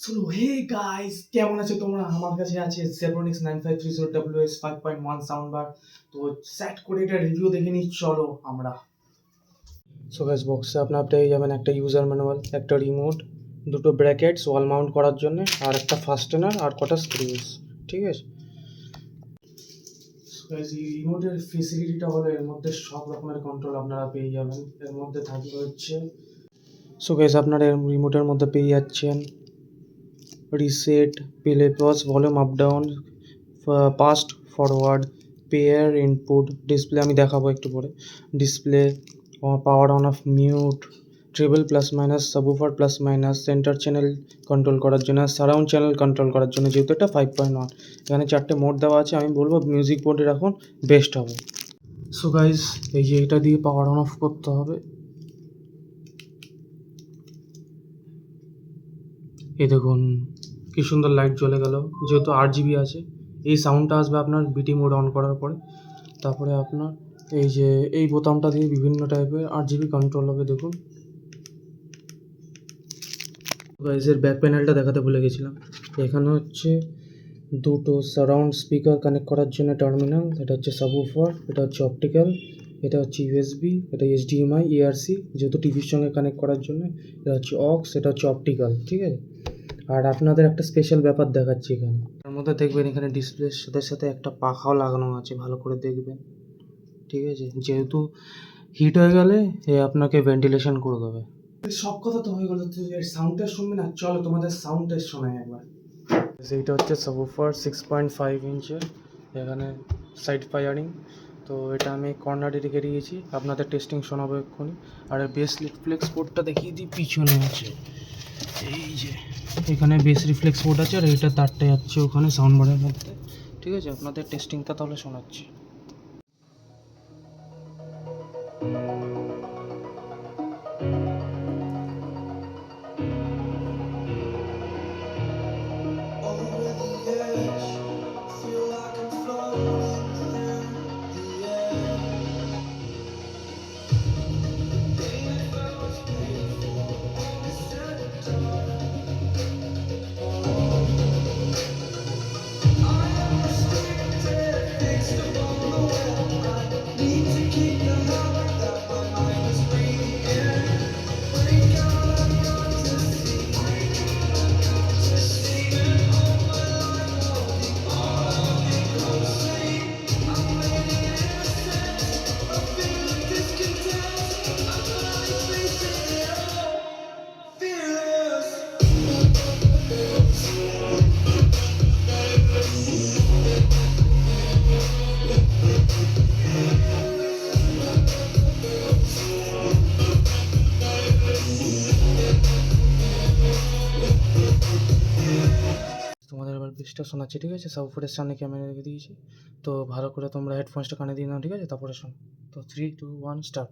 So hey guys, কেমন আছো তোমরা? আমার কাছে আছে Zebronics 9530 WS 5.1 সাউন্ড বার। তো সেট করে এটা রিভিউ দেখে নিই, চলো আমরা। সো গাইস, বক্সে আপনারা পেয়ে যাবেন একটা ইউজার ম্যানুয়াল, একটা রিমোট, দুটো ব্র্যাকেটস ওয়াল মাউন্ট করার জন্য, আর একটা ফাস্টেনার আর কটা স্ক্রুজ। ঠিক আছে গাইস, এই রিমোটের ফেসিলিটিটা হলো এর মধ্যে সব রকমের কন্ট্রোল আপনারা পেয়ে যাবেন। এর মধ্যে থাকবে হচ্ছে, সো গাইস আপনারা এর রিমোটের মধ্যে পেয়ে যাচ্ছেন reset, play pause, volume up down, fast forward, pair, input, display আমি দেখাবো একটু পরে, display, power on off, mute, treble plus minus, subwoofer plus minus, centre channel control করার জন্য, সারাউন্ড চ্যানেল কন্ট্রোল করার জন্য, যেহেতু এটা 5.1। এখানে 4টে মোড দেওয়া আছে, আমি বলবো মিউজিক মোডে রাখুন, বেস্ট হবে। সো গাইস, এই যে এটা দিয়ে পাওয়ার অন অফ করতে হবে। এই দেখুন কি সুন্দর লাইট জ্বলে গেল, যেহেতু 8 GB আছে। এই সাউন্ডটা আসবে আপনার বিটি মোড অন করার পরে। তারপরে আপনার এই যে এই বোতামটা দিয়ে বিভিন্ন টাইপের 8 GB কন্ট্রোল হবে। দেখুন গাইজের ব্যাক প্যানেলটা দেখাতে ভুলে গেছিলাম। এখানে হচ্ছে দুটো সারাউন্ড স্পিকার কানেক্ট করার জন্য টার্মিনাল, এটা হচ্ছে সাবউফার, এটা হচ্ছে অপটিক্যাল, এটা হচ্ছে ইউএসবি, এটা HDMI, ERC যেহেতু টিভির সঙ্গে কানেক্ট করার জন্য, এটা হচ্ছে অক্স, এটা হচ্ছে অপটিক্যাল। ঠিক আছে, আর আপনাদের একটা স্পেশাল ব্যাপার দেখাচ্ছি এখানে। তার মধ্যে দেখবেন এখানে ডিসপ্লের সাথে সাথে একটা পাখাও লাগানো আছে, ভালো করে দেখবেন। ঠিক আছে, যেহেতু হিট হয়ে গেলে এ আপনাকে ভেন্টিলেশন করে দেবে। সব কথা তো হয়ে গেল, তুই এর সাউন্ড টেস্ট শুনবি না? চলো তোমাদের সাউন্ড টেস্ট শোনাই একবার। এইটা হচ্ছে সাবউফার 6.5 ইঞ্চের, এখানে সাইড ফায়ারিং। তো এটা আমি কর্নারে রেখে দিয়েছি, আপনাদের টেস্টিং শোনাবো এক্ষুনি। আর বেস রিফ্লেক্স পোর্টটা দেখিয়ে দিই, পিছনে আছে এই যে, এখানে বেস রিফ্লেক্স পোর্ট আছে, আর এইটা তারটা যাচ্ছে ওখানে সাউন্ড বারের মধ্যে। ঠিক আছে, আপনাদের টেস্টিংটা তাহলে শোনাচ্ছি। তোমাদের এবার বেসটা শোনাচ্ছি। ঠিক আছে, সাবউফারের সামনে ক্যামেরা রেখে দিয়েছি, তো ভালো করে তোমরা হেডফোনসটা কানে দিয়ে নাও। ঠিক আছে, তারপরে শোনো। তো 3, 2, 1 স্টার্ট।